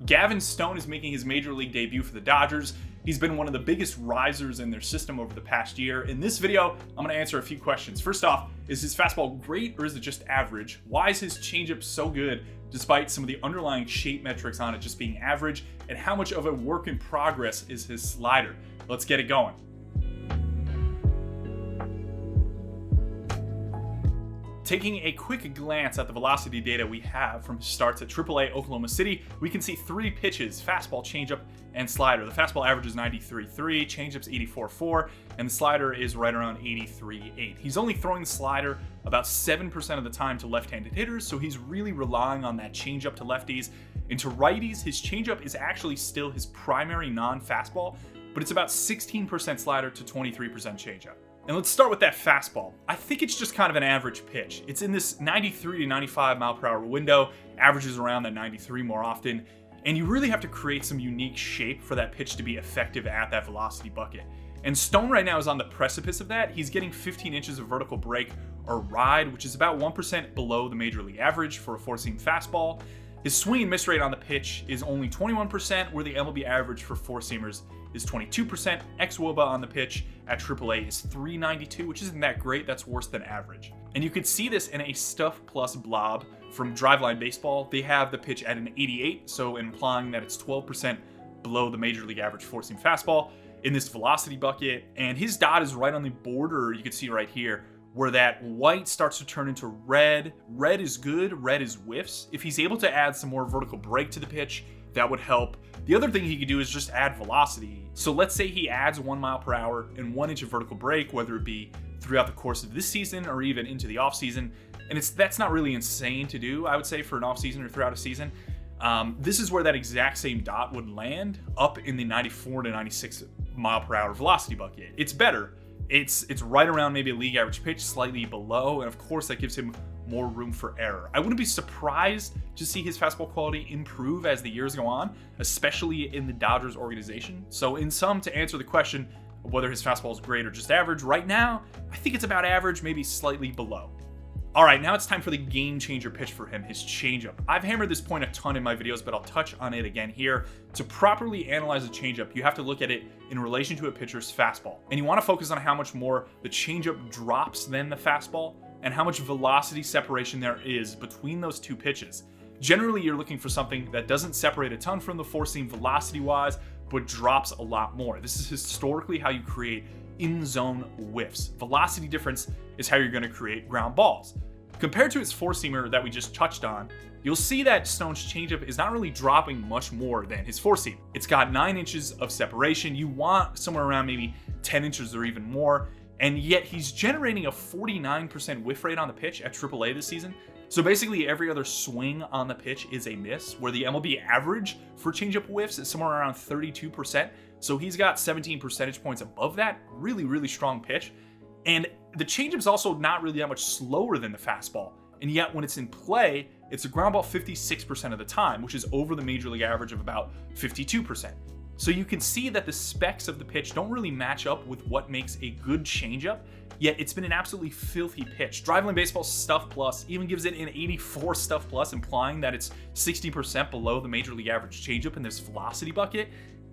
Gavin Stone is making his major league debut for the Dodgers. He's been one of the biggest risers in their system over the past year. In this video, I'm going to answer a few questions. First off, is his fastball great or is it just average? Why is his changeup so good despite some of the underlying shape metrics on it just being average? And how much of a work in progress is his slider? Let's get it going. Taking a quick glance at the velocity data we have from his starts at AAA Oklahoma City, we can see three pitches: fastball, changeup, and slider. The fastball averages 93.3, changeup's 84.4, and the slider is right around 83.8. He's only throwing the slider about 7% of the time to left-handed hitters, so he's really relying on that changeup to lefties. And to righties, his changeup is actually still his primary non-fastball, but it's about 16% slider to 23% changeup. And let's start with that fastball. I think it's just kind of an average pitch. It's in this 93 to 95 mile per hour window, averages around that 93 more often, and you really have to create some unique shape for that pitch to be effective at that velocity bucket. And Stone right now is on the precipice of that. He's getting 15 inches of vertical break or ride, which is about 1% below the major league average for a four-seam fastball. His swing and miss rate on the pitch is only 21%, where the MLB average for four-seamers is 22%. XwOBA on the pitch at AAA is 392, which isn't that great. That's worse than average. And you could see this in a Stuff Plus blob from Driveline Baseball. They have the pitch at an 88, so implying that it's 12% below the major league average four-seam fastball in this velocity bucket. And his dot is right on the border, you can see right here, where that white starts to turn into red. Red is good, red is whiffs. If he's able to add some more vertical break to the pitch, that would help. The other thing he could do is just add velocity. So let's say he adds 1 mile per hour and 1 inch of vertical break, whether it be throughout the course of this season or even into the offseason. And that's not really insane to do, I would say, for an offseason or throughout a season. This is where that exact same dot would land up in the 94 to 96 mile per hour velocity bucket. It's better. It's right around maybe a league average pitch, slightly below, and of course that gives him more room for error. I wouldn't be surprised to see his fastball quality improve as the years go on, especially in the Dodgers organization. So in sum, to answer the question of whether his fastball is great or just average, right now, I think it's about average, maybe slightly below. All right, now it's time for the game changer pitch for him, his changeup. I've hammered this point a ton in my videos, but I'll touch on it again here. To properly analyze a changeup, you have to look at it in relation to a pitcher's fastball. And you want to focus on how much more the changeup drops than the fastball and how much velocity separation there is between those two pitches. Generally, you're looking for something that doesn't separate a ton from the four-seam velocity-wise, but drops a lot more. This is historically how you create in-zone whiffs. Velocity difference is how you're going to create ground balls. Compared to his four-seamer that we just touched on, you'll see that Stone's changeup is not really dropping much more than his four-seam. It's got 9 inches of separation. You want somewhere around maybe 10 inches or even more, and yet he's generating a 49% whiff rate on the pitch at AAA this season. So basically every other swing on the pitch is a miss, where the MLB average for changeup whiffs is somewhere around 32%. So he's got 17 percentage points above that. Really, really strong pitch. And the changeup's also not really that much slower than the fastball. And yet when it's in play, it's a ground ball 56% of the time, which is over the major league average of about 52%. So you can see that the specs of the pitch don't really match up with what makes a good changeup, yet it's been an absolutely filthy pitch. Driveline Baseball Stuff Plus even gives it an 84 Stuff Plus, implying that it's 60% below the major league average changeup in this velocity bucket.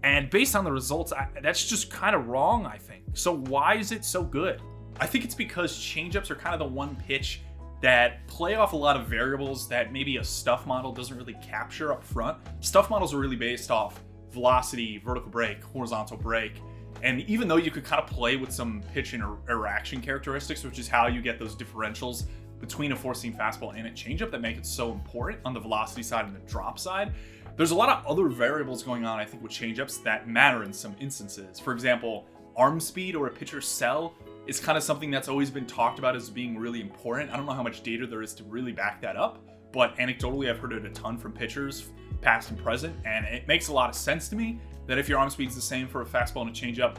And based on the results, that's just kind of wrong, I think. So why is it so good? I think it's because changeups are kind of the one pitch that play off a lot of variables that maybe a stuff model doesn't really capture up front. Stuff models are really based off velocity, vertical break, horizontal break. And even though you could kind of play with some pitch interaction characteristics, which is how you get those differentials between a four-seam fastball and a changeup that make it so important on the velocity side and the drop side, there's a lot of other variables going on, I think, with changeups that matter in some instances. For example, arm speed or a pitcher's sell is kind of something that's always been talked about as being really important. I don't know how much data there is to really back that up, but anecdotally, I've heard it a ton from pitchers, past and present, and it makes a lot of sense to me that if your arm speed's the same for a fastball and a changeup,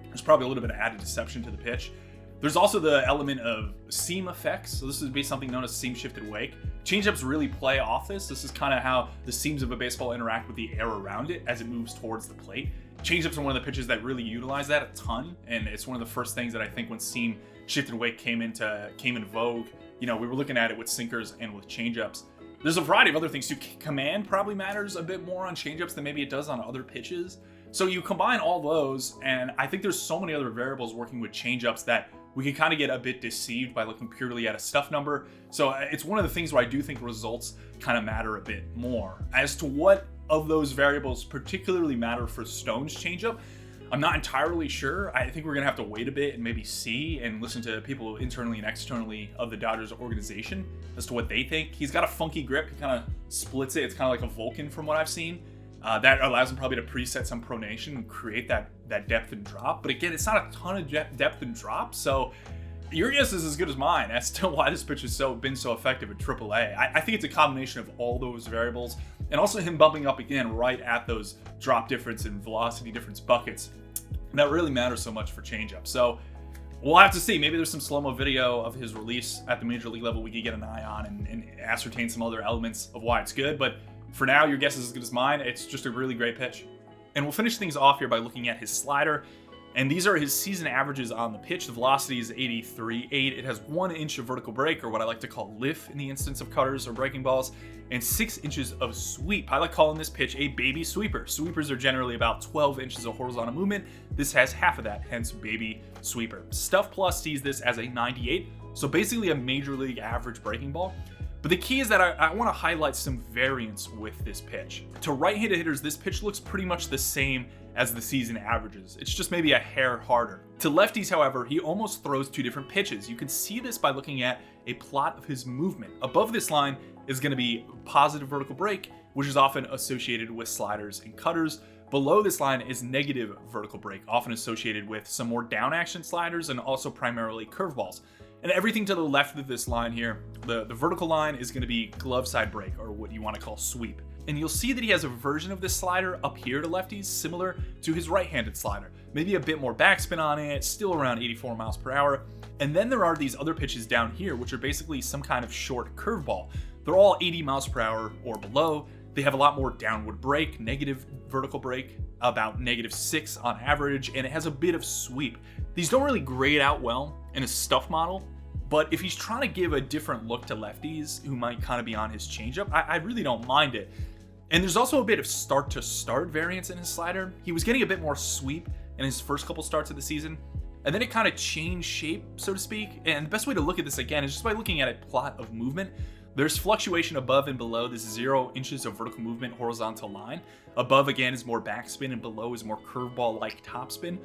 there's probably a little bit of added deception to the pitch. There's also the element of seam effects. So this would be something known as seam shifted wake. Changeups really play off this. This is kind of how the seams of a baseball interact with the air around it as it moves towards the plate. Changeups are one of the pitches that really utilize that a ton, and it's one of the first things that I think when seam shifted wake came in vogue, you know, we were looking at it with sinkers and with changeups. There's a variety of other things too. Command probably matters a bit more on changeups than maybe it does on other pitches. So you combine all those, and I think there's so many other variables working with changeups that we can kind of get a bit deceived by looking purely at a stuff number. So it's one of the things where I do think results kind of matter a bit more. As to what of those variables particularly matter for Stone's changeup, I'm not entirely sure. I think we're going to have to wait a bit and maybe see and listen to people internally and externally of the Dodgers organization as to what they think. He's got a funky grip. He kind of splits it. It's kind of like a Vulcan from what I've seen. That allows him probably to preset some pronation and create that depth and drop. But again, it's not a ton of depth and drop. So your guess is as good as mine as to why this pitch has been so effective at AAA. I think it's a combination of all those variables and also him bumping up again right at those drop difference and velocity difference buckets. And that really matters so much for changeup. So we'll have to see. Maybe there's some slow-mo video of his release at the major league level we could get an eye on and ascertain some other elements of why it's good. But for now, your guess is as good as mine. It's just a really great pitch. And we'll finish things off here by looking at his slider. And these are his season averages on the pitch. The velocity is 83.8. It has 1 inch of vertical break, or what I like to call lift in the instance of cutters or breaking balls, and 6 inches of sweep. I like calling this pitch a baby sweeper. Sweepers are generally about 12 inches of horizontal movement. This has half of that, hence baby sweeper. Stuff Plus sees this as a 98, so basically a major league average breaking ball. But the key is that I want to highlight some variance with this pitch. To right-handed hitters, this pitch looks pretty much the same as the season averages. It's just maybe a hair harder. To lefties, however, he almost throws 2 different pitches. You can see this by looking at a plot of his movement. Above this line is going to be positive vertical break, which is often associated with sliders and cutters. Below this line is negative vertical break, often associated with some more down action sliders and also primarily curveballs. And everything to the left of this line here, the vertical line is going to be glove side break, or what you want to call sweep. And you'll see that he has a version of this slider up here to lefties, similar to his right-handed slider. Maybe a bit more backspin on it, still around 84 miles per hour. And then there are these other pitches down here, which are basically some kind of short curveball. They're all 80 miles per hour or below. They have a lot more downward break, negative vertical break, about -6 on average, and it has a bit of sweep. These don't really grade out well in a stuff model, but if he's trying to give a different look to lefties who might kind of be on his changeup, I really don't mind it. And there's also a bit of start-to-start variance in his slider. He was getting a bit more sweep in his first couple starts of the season, and then it kind of changed shape, so to speak. And the best way to look at this again is just by looking at a plot of movement. There's fluctuation above and below this 0 inches of vertical movement horizontal line. Above again is more backspin and below is more curveball-like topspin.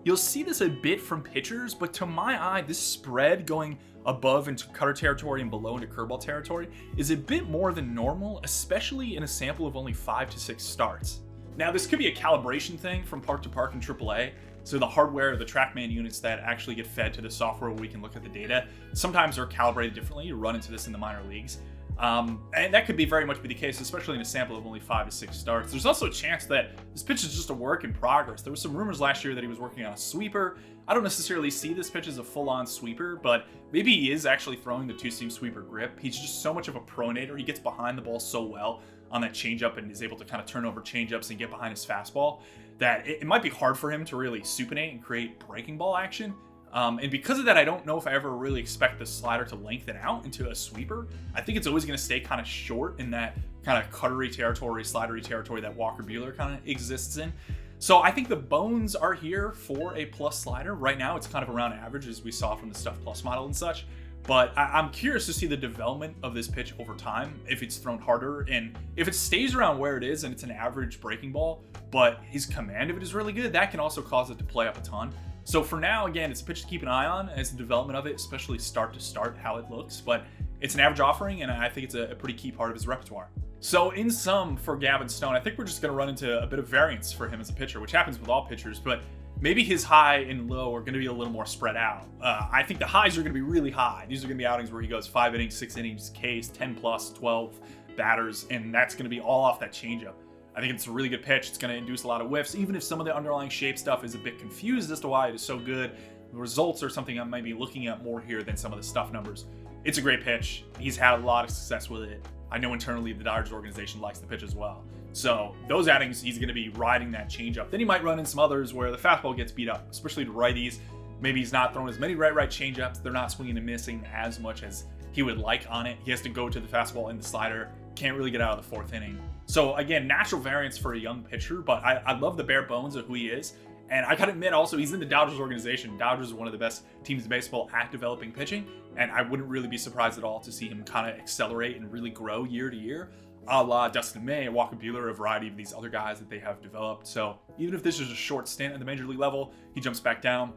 You'll see this a bit from pitchers, but to my eye, this spread going above into cutter territory and below into curveball territory is a bit more than normal, especially in a sample of only 5 to 6 starts. Now, this could be a calibration thing from park to park in AAA. So the hardware, the TrackMan units that actually get fed to the software where we can look at the data, sometimes are calibrated differently. You run into this in the minor leagues. And that could very much be the case, especially in a sample of only 5 to 6 starts. There's also a chance that this pitch is just a work in progress. There were some rumors last year that he was working on a sweeper. I don't necessarily see this pitch as a full-on sweeper, but maybe he is actually throwing the 2-seam sweeper grip. He's just so much of a pronator. He gets behind the ball so well on that changeup and is able to kind of turn over changeups and get behind his fastball that it might be hard for him to really supinate and create breaking ball action. And because of that, I don't know if I ever really expect the slider to lengthen out into a sweeper. I think it's always going to stay kind of short in that kind of cuttery territory, slidery territory that Walker Buehler kind of exists in. So I think the bones are here for a plus slider. Right now, it's kind of around average, as we saw from the Stuff Plus model and such. But I'm curious to see the development of this pitch over time, if it's thrown harder, and if it stays around where it is and it's an average breaking ball, but his command of it is really good, that can also cause it to play up a ton. So for now, again, it's a pitch to keep an eye on as the development of it, especially start to start, how it looks. But it's an average offering, and I think it's a pretty key part of his repertoire. So in sum, for Gavin Stone, I think we're just going to run into a bit of variance for him as a pitcher, which happens with all pitchers, but maybe his high and low are going to be a little more spread out. I think the highs are going to be really high. These are going to be outings where he goes 5 innings, 6 innings, Ks, 10 plus, 12 batters, and that's going to be all off that changeup. I think it's a really good pitch. It's going to induce a lot of whiffs, even if some of the underlying shape stuff is a bit confused as to why it is so good. The results are something I might be looking at more here than some of the stuff numbers. It's a great pitch. He's had a lot of success with it. I know internally the Dodgers organization likes the pitch as well. So those outings, he's going to be riding that changeup. Then he might run in some others where the fastball gets beat up, especially to righties. Maybe he's not throwing as many right changeups. They're not swinging and missing as much as he would like on it. He has to go to the fastball and the slider can't really get out of the 4th inning. So again, natural variance for a young pitcher, but I love the bare bones of who he is. And I gotta admit also, he's in the Dodgers organization. Dodgers are one of the best teams in baseball at developing pitching, and I wouldn't really be surprised at all to see him kind of accelerate and really grow year to year, a la Dustin May, Walker Buehler, a variety of these other guys that they have developed. So even if this is a short stint at the major league level, he jumps back down.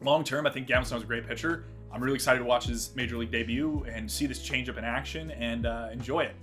Long term, I think Gavin Stone's a great pitcher. I'm really excited to watch his major league debut and see this changeup in action and enjoy it.